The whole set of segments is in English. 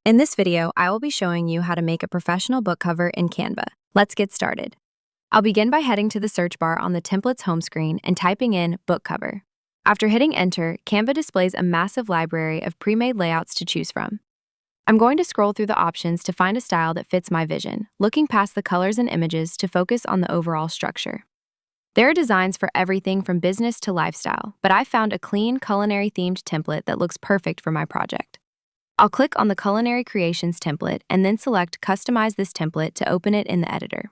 In this video, I will be showing you how to make a professional book cover in Canva. Let's get started. I'll begin by heading to the search bar on the template's home screen and typing in book cover. After hitting enter, Canva displays a massive library of pre-made layouts to choose from. I'm going to scroll through the options to find a style that fits my vision, looking past the colors and images to focus on the overall structure. There are designs for everything from business to lifestyle, but I found a clean, culinary-themed template that looks perfect for my project. I'll click on the Culinary Creations template and then select Customize this template to open it in the editor.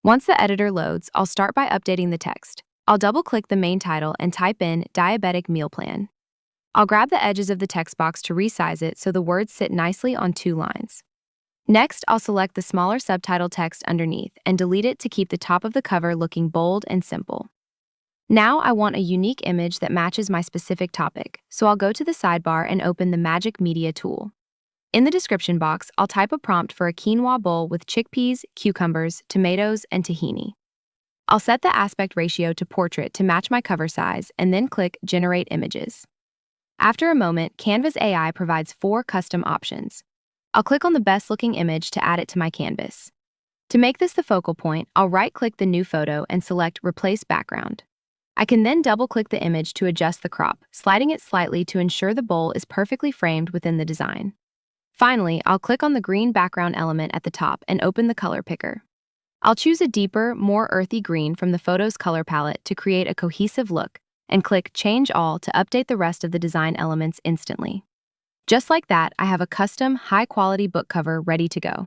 Once the editor loads, I'll start by updating the text. I'll double-click the main title and type in Diabetic Meal Plan. I'll grab the edges of the text box to resize it so the words sit nicely on 2 lines. Next, I'll select the smaller subtitle text underneath and delete it to keep the top of the cover looking bold and simple. Now I want a unique image that matches my specific topic, so I'll go to the sidebar and open the Magic Media tool. In the description box, I'll type a prompt for a quinoa bowl with chickpeas, cucumbers, tomatoes, and tahini. I'll set the aspect ratio to portrait to match my cover size and then click Generate Images. After a moment, Canva's AI provides 4 custom options. I'll click on the best-looking image to add it to my canvas. To make this the focal point, I'll right-click the new photo and select Replace Background. I can then double-click the image to adjust the crop, sliding it slightly to ensure the bowl is perfectly framed within the design. Finally, I'll click on the green background element at the top and open the color picker. I'll choose a deeper, more earthy green from the photo's color palette to create a cohesive look, and click Change All to update the rest of the design elements instantly. Just like that, I have a custom, high-quality book cover ready to go.